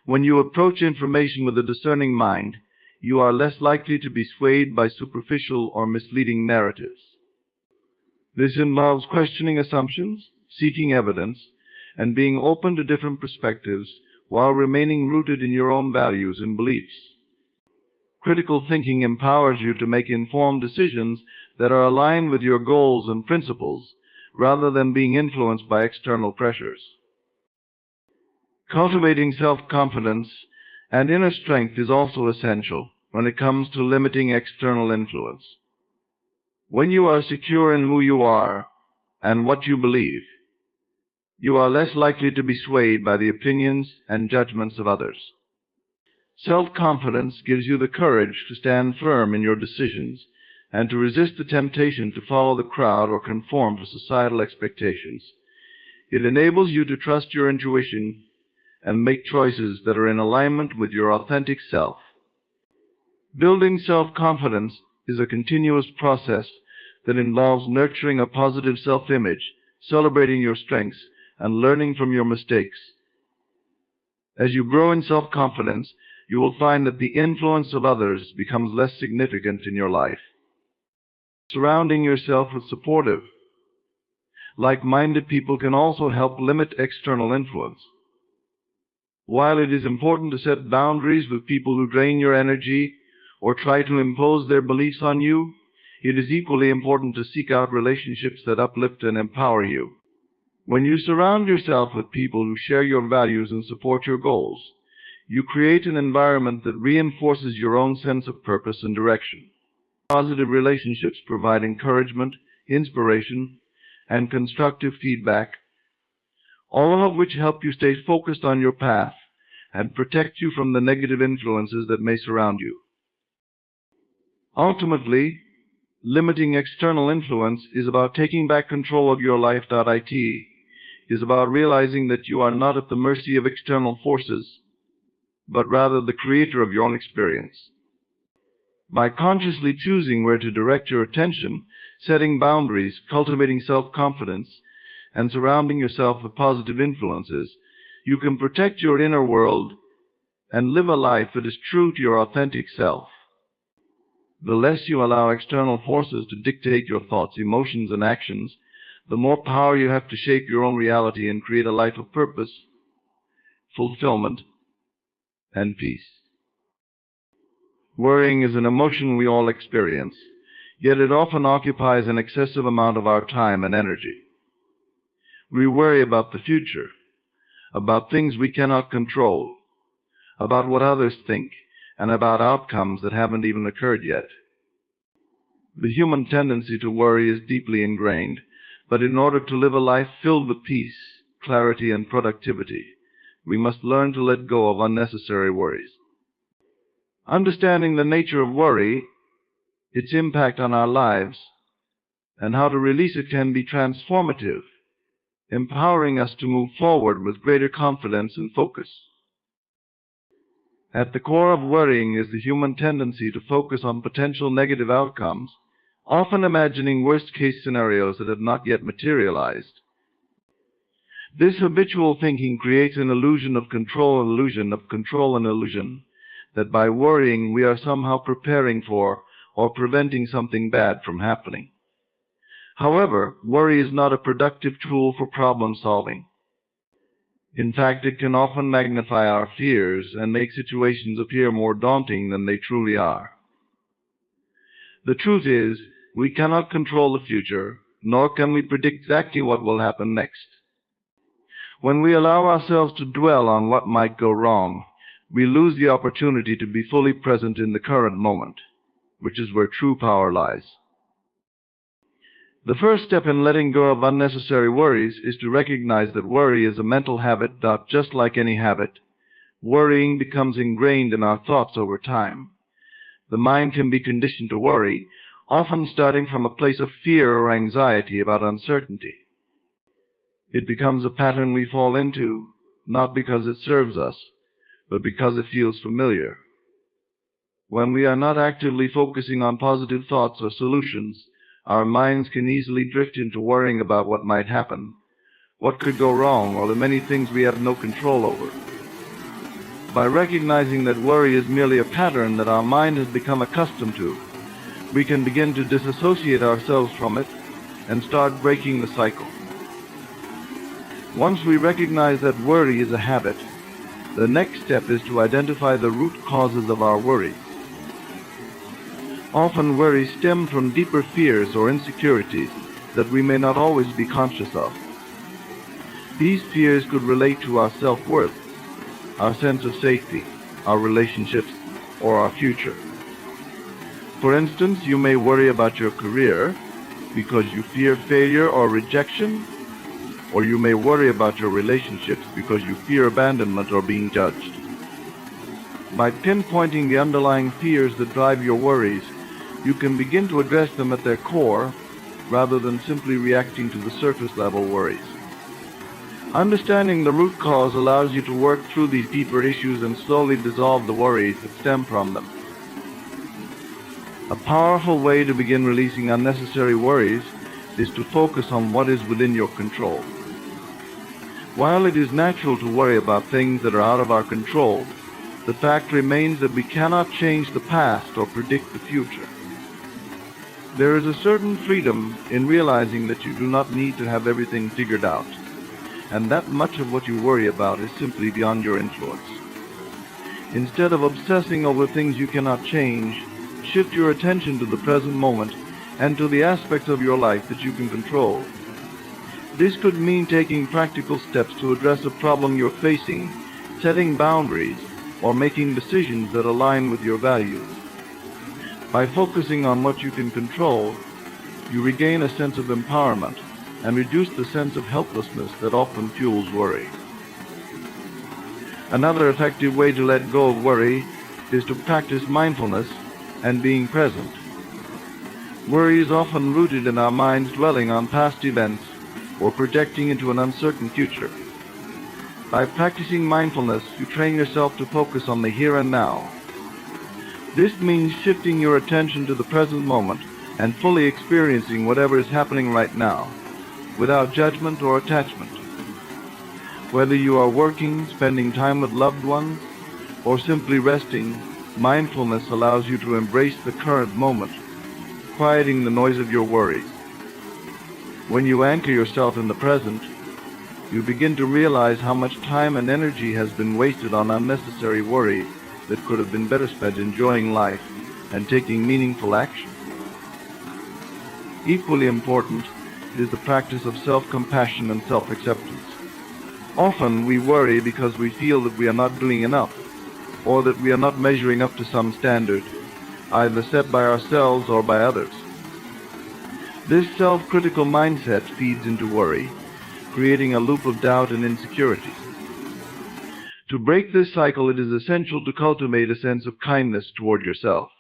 When you approach information with a discerning mind, you are less likely to be swayed by superficial or misleading narratives. This involves questioning assumptions, seeking evidence, and being open to different perspectives while remaining rooted in your own values and beliefs. Critical thinking empowers you to make informed decisions that are aligned with your goals and principles, rather than being influenced by external pressures. Cultivating self-confidence and inner strength is also essential when it comes to limiting external influence. When you are secure in who you are and what you believe, you are less likely to be swayed by the opinions and judgments of others. Self-confidence gives you the courage to stand firm in your decisions and to resist the temptation to follow the crowd or conform to societal expectations. It enables you to trust your intuition and make choices that are in alignment with your authentic self. Building self-confidence is a continuous process that involves nurturing a positive self-image, celebrating your strengths, and learning from your mistakes. As you grow in self-confidence, you will find that the influence of others becomes less significant in your life. Surrounding yourself with supportive, like-minded people can also help limit external influence. While it is important to set boundaries with people who drain your energy or try to impose their beliefs on you, it is equally important to seek out relationships that uplift and empower you. When you surround yourself with people who share your values and support your goals, you create an environment that reinforces your own sense of purpose and direction. Positive relationships provide encouragement, inspiration, and constructive feedback, all of which help you stay focused on your path and protect you from the negative influences that may surround you. Ultimately, limiting external influence is about taking back control of your life. It is about realizing that you are not at the mercy of external forces, but rather the creator of your own experience. By consciously choosing where to direct your attention, setting boundaries, cultivating self-confidence, and surrounding yourself with positive influences, you can protect your inner world and live a life that is true to your authentic self. The less you allow external forces to dictate your thoughts, emotions, and actions, the more power you have to shape your own reality and create a life of purpose, fulfillment, and peace. Worrying is an emotion we all experience, yet it often occupies an excessive amount of our time and energy. We worry about the future, about things we cannot control, about what others think, and about outcomes that haven't even occurred yet. The human tendency to worry is deeply ingrained, but in order to live a life filled with peace, clarity, and productivity, we must learn to let go of unnecessary worries. Understanding the nature of worry, its impact on our lives, and how to release it can be transformative, empowering us to move forward with greater confidence and focus. At the core of worrying is the human tendency to focus on potential negative outcomes, often imagining worst-case scenarios that have not yet materialized. This habitual thinking creates an illusion of control, that by worrying we are somehow preparing for or preventing something bad from happening. However, worry is not a productive tool for problem solving. In fact, it can often magnify our fears and make situations appear more daunting than they truly are. The truth is, we cannot control the future, nor can we predict exactly what will happen next. When we allow ourselves to dwell on what might go wrong, we lose the opportunity to be fully present in the current moment, which is where true power lies. The first step in letting go of unnecessary worries is to recognize that worry is a mental habit. Just like any habit, worrying becomes ingrained in our thoughts over time. The mind can be conditioned to worry, often starting from a place of fear or anxiety about uncertainty. It becomes a pattern we fall into, not because it serves us, but because it feels familiar. When we are not actively focusing on positive thoughts or solutions, our minds can easily drift into worrying about what might happen, what could go wrong, or the many things we have no control over. By recognizing that worry is merely a pattern that our mind has become accustomed to, we can begin to disassociate ourselves from it and start breaking the cycle. Once we recognize that worry is a habit, the next step is to identify the root causes of our worries. Often worries stem from deeper fears or insecurities that we may not always be conscious of. These fears could relate to our self-worth, our sense of safety, our relationships, or our future. For instance, you may worry about your career because you fear failure or rejection, or you may worry about your relationships because you fear abandonment or being judged. By pinpointing the underlying fears that drive your worries, you can begin to address them at their core rather than simply reacting to the surface-level worries. Understanding the root cause allows you to work through these deeper issues and slowly dissolve the worries that stem from them. A powerful way to begin releasing unnecessary worries is to focus on what is within your control. While it is natural to worry about things that are out of our control, the fact remains that we cannot change the past or predict the future. There is a certain freedom in realizing that you do not need to have everything figured out, and that much of what you worry about is simply beyond your influence. Instead of obsessing over things you cannot change, shift your attention to the present moment and to the aspects of your life that you can control. This could mean taking practical steps to address a problem you're facing, setting boundaries, or making decisions that align with your values. By focusing on what you can control, you regain a sense of empowerment and reduce the sense of helplessness that often fuels worry. Another effective way to let go of worry is to practice mindfulness and being present. Worry is often rooted in our minds dwelling on past events or projecting into an uncertain future. By practicing mindfulness, you train yourself to focus on the here and now. This means shifting your attention to the present moment and fully experiencing whatever is happening right now, without judgment or attachment. Whether you are working, spending time with loved ones, or simply resting, mindfulness allows you to embrace the current moment, quieting the noise of your worries. When you anchor yourself in the present, you begin to realize how much time and energy has been wasted on unnecessary worry that could have been better spent enjoying life and taking meaningful action. Equally important is the practice of self-compassion and self-acceptance. Often we worry because we feel that we are not doing enough, or that we are not measuring up to some standard, either set by ourselves or by others. This self-critical mindset feeds into worry, creating a loop of doubt and insecurity. To break this cycle, it is essential to cultivate a sense of kindness toward yourself.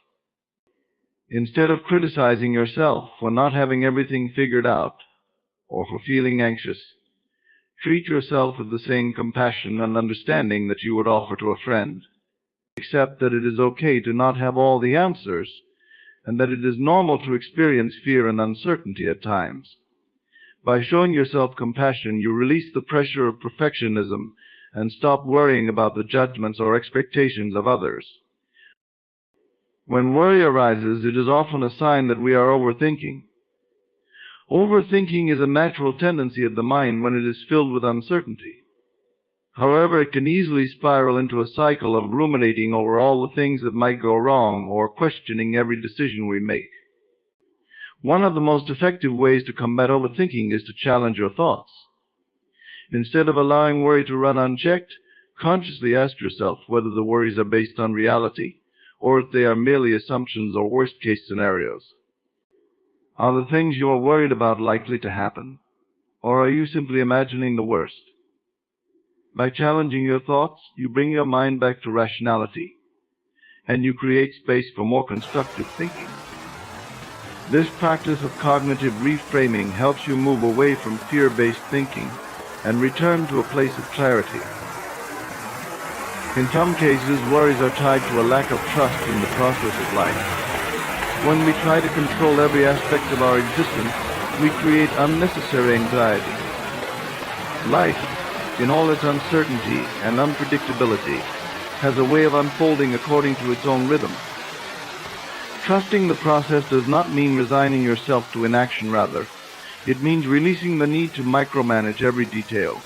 Instead of criticizing yourself for not having everything figured out, or for feeling anxious, treat yourself with the same compassion and understanding that you would offer to a friend. Accept that it is okay to not have all the answers, and that it is normal to experience fear and uncertainty at times. By showing yourself compassion, you release the pressure of perfectionism and stop worrying about the judgments or expectations of others. When worry arises, it is often a sign that we are overthinking. Overthinking is a natural tendency of the mind when it is filled with uncertainty. However, it can easily spiral into a cycle of ruminating over all the things that might go wrong or questioning every decision we make. One of the most effective ways to combat overthinking is to challenge your thoughts. Instead of allowing worry to run unchecked, consciously ask yourself whether the worries are based on reality or if they are merely assumptions or worst-case scenarios. Are the things you are worried about likely to happen, or are you simply imagining the worst? By challenging your thoughts, you bring your mind back to rationality, and you create space for more constructive thinking. This practice of cognitive reframing helps you move away from fear-based thinking and return to a place of clarity. In some cases, worries are tied to a lack of trust in the process of life. When we try to control every aspect of our existence, we create unnecessary anxiety. Life, in all its uncertainty and unpredictability, has a way of unfolding according to its own rhythm. Trusting the process does not mean resigning yourself to inaction, rather. It means releasing the need to micromanage every detail.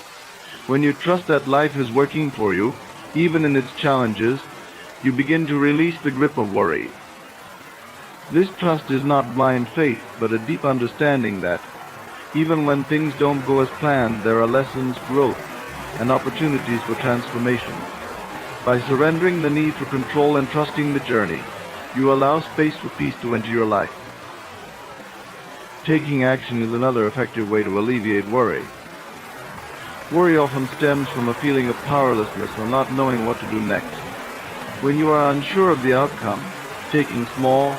When you trust that life is working for you, even in its challenges, you begin to release the grip of worry. This trust is not blind faith, but a deep understanding that, even when things don't go as planned, there are lessons, growth, and opportunities for transformation. By surrendering the need for control and trusting the journey, you allow space for peace to enter your life. Taking action is another effective way to alleviate worry. Worry often stems from a feeling of powerlessness or not knowing what to do next. When you are unsure of the outcome, taking small,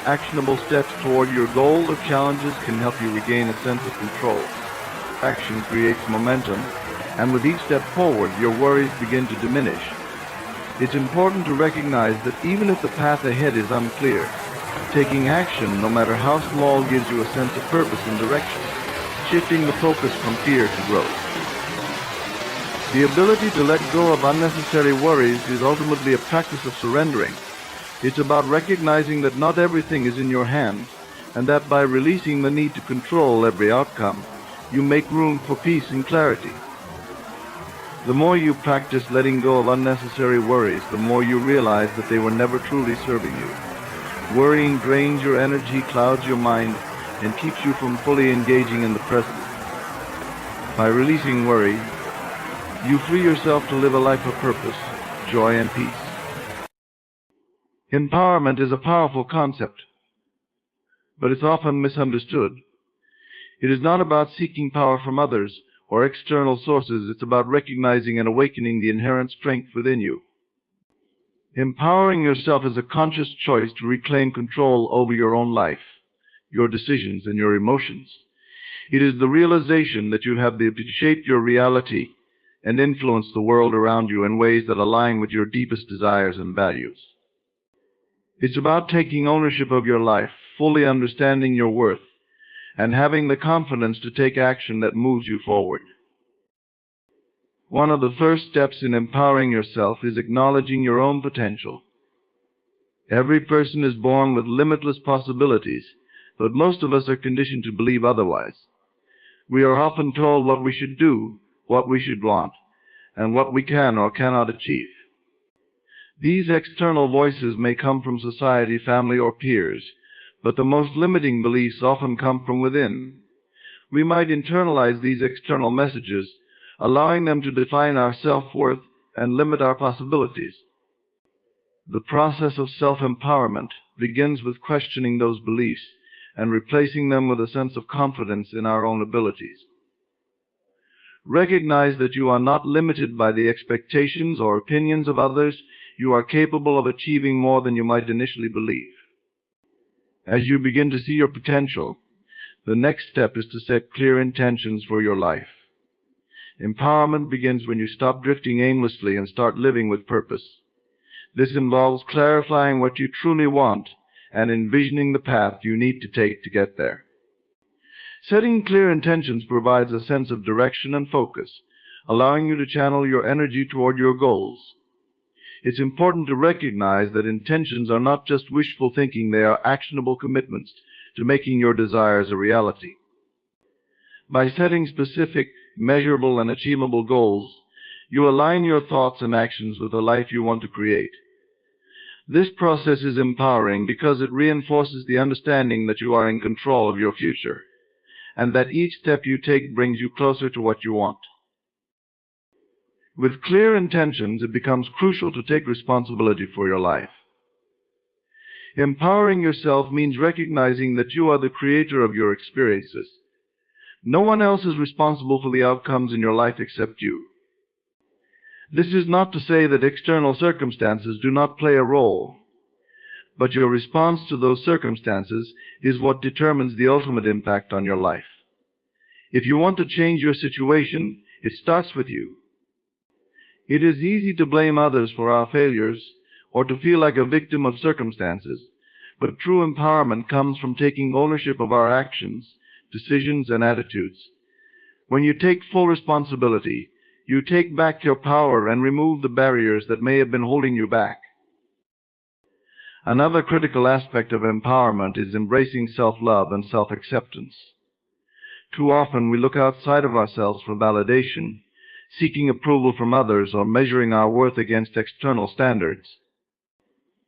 actionable steps toward your goal or challenges can help you regain a sense of control. Action creates momentum, and with each step forward, your worries begin to diminish. It's important to recognize that even if the path ahead is unclear, taking action, no matter how small, gives you a sense of purpose and direction, shifting the focus from fear to growth. The ability to let go of unnecessary worries is ultimately a practice of surrendering. It's about recognizing that not everything is in your hands, and that by releasing the need to control every outcome, you make room for peace and clarity. The more you practice letting go of unnecessary worries, the more you realize that they were never truly serving you. Worrying drains your energy, clouds your mind, and keeps you from fully engaging in the present. By releasing worry, you free yourself to live a life of purpose, joy, and peace. Empowerment is a powerful concept, but it's often misunderstood. It is not about seeking power from others or external sources. It's about recognizing and awakening the inherent strength within you. Empowering yourself is a conscious choice to reclaim control over your own life, your decisions, and your emotions. It is the realization that you have the ability to shape your reality and influence the world around you in ways that align with your deepest desires and values. It's about taking ownership of your life, fully understanding your worth, and having the confidence to take action that moves you forward. One of the first steps in empowering yourself is acknowledging your own potential. Every person is born with limitless possibilities, but most of us are conditioned to believe otherwise. We are often told what we should do, what we should want, and what we can or cannot achieve. These external voices may come from society, family, or peers, but the most limiting beliefs often come from within. We might internalize these external messages, allowing them to define our self-worth and limit our possibilities. The process of self-empowerment begins with questioning those beliefs and replacing them with a sense of confidence in our own abilities. Recognize that you are not limited by the expectations or opinions of others. You are capable of achieving more than you might initially believe. As you begin to see your potential, the next step is to set clear intentions for your life. Empowerment begins when you stop drifting aimlessly and start living with purpose. This involves clarifying what you truly want and envisioning the path you need to take to get there. Setting clear intentions provides a sense of direction and focus, allowing you to channel your energy toward your goals. It's important to recognize that intentions are not just wishful thinking, they are actionable commitments to making your desires a reality. By setting specific, measurable, and achievable goals, you align your thoughts and actions with the life you want to create. This process is empowering because it reinforces the understanding that you are in control of your future, and that each step you take brings you closer to what you want. With clear intentions, it becomes crucial to take responsibility for your life. Empowering yourself means recognizing that you are the creator of your experiences. No one else is responsible for the outcomes in your life except you. This is not to say that external circumstances do not play a role, but your response to those circumstances is what determines the ultimate impact on your life. If you want to change your situation, it starts with you. It is easy to blame others for our failures or to feel like a victim of circumstances, but true empowerment comes from taking ownership of our actions, decisions, and attitudes. When you take full responsibility, you take back your power and remove the barriers that may have been holding you back. Another critical aspect of empowerment is embracing self-love and self-acceptance. Too often we look outside of ourselves for validation, seeking approval from others or measuring our worth against external standards.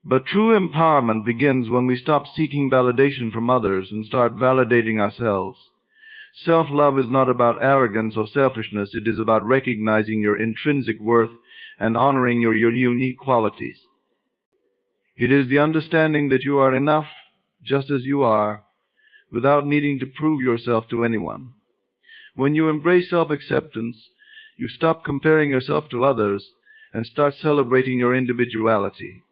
But true empowerment begins when we stop seeking validation from others and start validating ourselves. Self-love is not about arrogance or selfishness. It is about recognizing your intrinsic worth and honoring your unique qualities. It is the understanding that you are enough just as you are, without needing to prove yourself to anyone. When you embrace self-acceptance, you stop comparing yourself to others and start celebrating your individuality.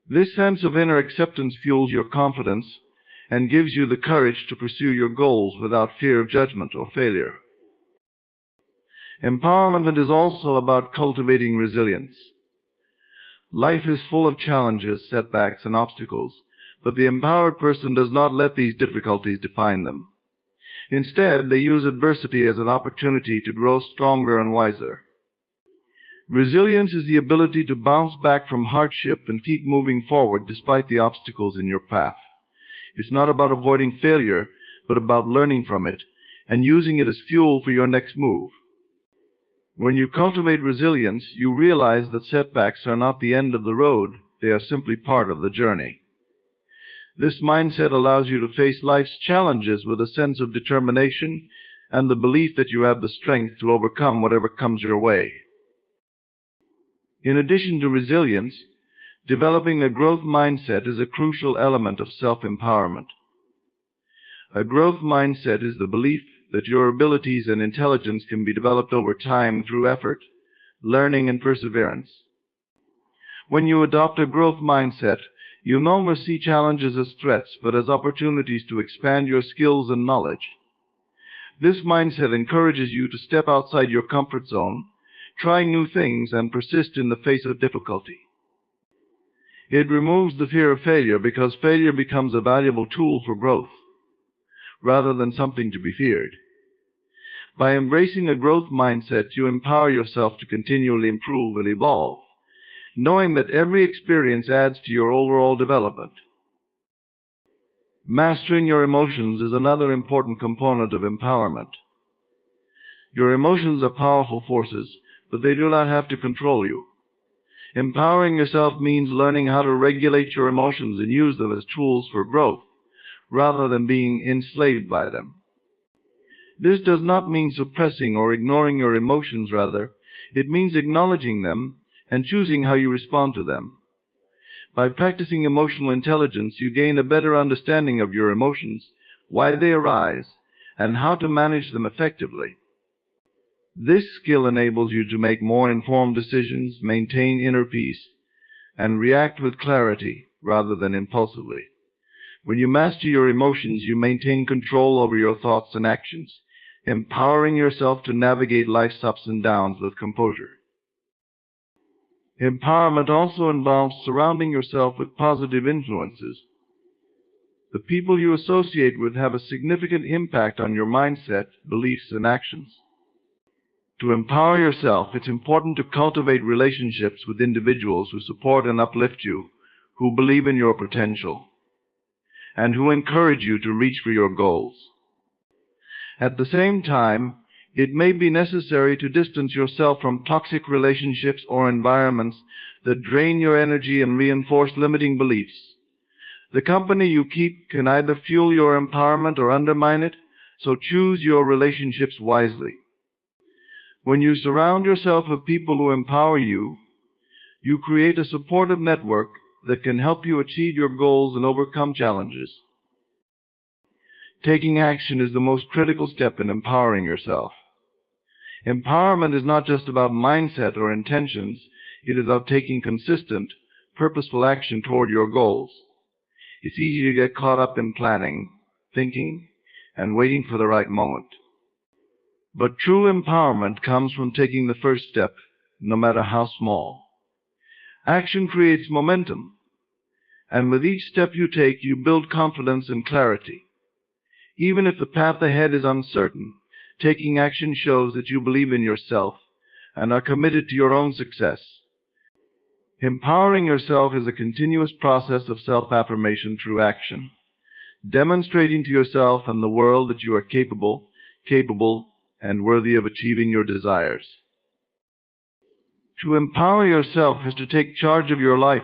This sense of inner acceptance fuels your confidence and gives you the courage to pursue your goals without fear of judgment or failure. Empowerment is also about cultivating resilience. Life is full of challenges, setbacks, and obstacles, but the empowered person does not let these difficulties define them. Instead, they use adversity as an opportunity to grow stronger and wiser. Resilience is the ability to bounce back from hardship and keep moving forward despite the obstacles in your path. It's not about avoiding failure, but about learning from it and using it as fuel for your next move. When you cultivate resilience, you realize that setbacks are not the end of the road, they are simply part of the journey. This mindset allows you to face life's challenges with a sense of determination and the belief that you have the strength to overcome whatever comes your way. In addition to resilience, developing a growth mindset is a crucial element of self-empowerment. A growth mindset is the belief that your abilities and intelligence can be developed over time through effort, learning, and perseverance. When you adopt a growth mindset, you no longer see challenges as threats, but as opportunities to expand your skills and knowledge. This mindset encourages you to step outside your comfort zone, try new things, and persist in the face of difficulty. It removes the fear of failure because failure becomes a valuable tool for growth, rather than something to be feared. By embracing a growth mindset, you empower yourself to continually improve and evolve, knowing that every experience adds to your overall development. Mastering your emotions is another important component of empowerment. Your emotions are powerful forces, but they do not have to control you. Empowering yourself means learning how to regulate your emotions and use them as tools for growth, rather than being enslaved by them. This does not mean suppressing or ignoring your emotions, rather, it means acknowledging them and choosing how you respond to them. By practicing emotional intelligence, you gain a better understanding of your emotions, why they arise, and how to manage them effectively. This skill enables you to make more informed decisions, maintain inner peace, and react with clarity rather than impulsively. When you master your emotions, you maintain control over your thoughts and actions, empowering yourself to navigate life's ups and downs with composure. Empowerment also involves surrounding yourself with positive influences. The people you associate with have a significant impact on your mindset, beliefs, and actions. To empower yourself, it's important to cultivate relationships with individuals who support and uplift you, who believe in your potential, and who encourage you to reach for your goals. At the same time, it may be necessary to distance yourself from toxic relationships or environments that drain your energy and reinforce limiting beliefs. The company you keep can either fuel your empowerment or undermine it, so choose your relationships wisely. When you surround yourself with people who empower you, you create a supportive network that can help you achieve your goals and overcome challenges. Taking action is the most critical step in empowering yourself. Empowerment is not just about mindset or intentions, it is about taking consistent, purposeful action toward your goals. It's easy to get caught up in planning, thinking, and waiting for the right moment. But true empowerment comes from taking the first step, no matter how small. Action creates momentum, and with each step you take, you build confidence and clarity. Even if the path ahead is uncertain, taking action shows that you believe in yourself and are committed to your own success. Empowering yourself is a continuous process of self-affirmation through action, demonstrating to yourself and the world that you are capable, and worthy of achieving your desires. To empower yourself is to take charge of your life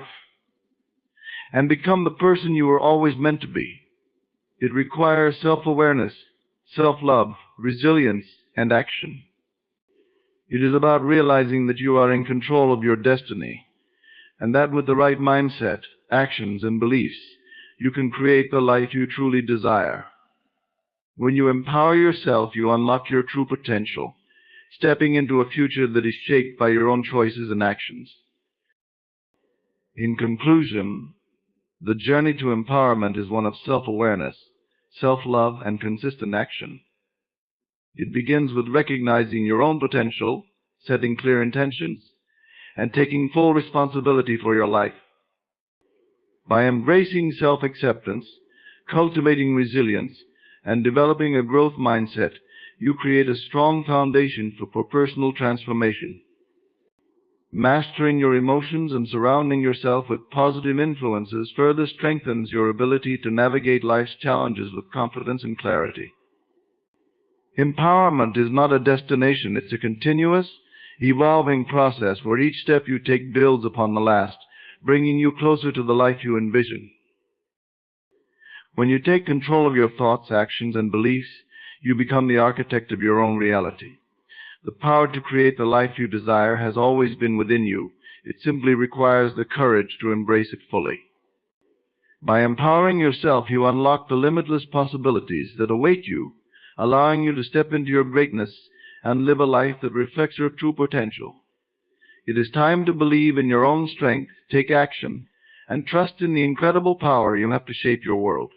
and become the person you were always meant to be. It requires self-awareness, self-love, resilience, and action. It is about realizing that you are in control of your destiny, and that with the right mindset, actions, and beliefs, you can create the life you truly desire. When you empower yourself, you unlock your true potential, stepping into a future that is shaped by your own choices and actions. In conclusion, the journey to empowerment is one of self-awareness, self-love, and consistent action. It begins with recognizing your own potential, setting clear intentions, and taking full responsibility for your life. By embracing self-acceptance, cultivating resilience, and developing a growth mindset, you create a strong foundation for personal transformation. Mastering your emotions and surrounding yourself with positive influences further strengthens your ability to navigate life's challenges with confidence and clarity. Empowerment is not a destination, it's a continuous, evolving process where each step you take builds upon the last, bringing you closer to the life you envision. When you take control of your thoughts, actions, and beliefs, you become the architect of your own reality. The power to create the life you desire has always been within you. It simply requires the courage to embrace it fully. By empowering yourself, you unlock the limitless possibilities that await you, allowing you to step into your greatness and live a life that reflects your true potential. It is time to believe in your own strength, take action, and trust in the incredible power you have to shape your world.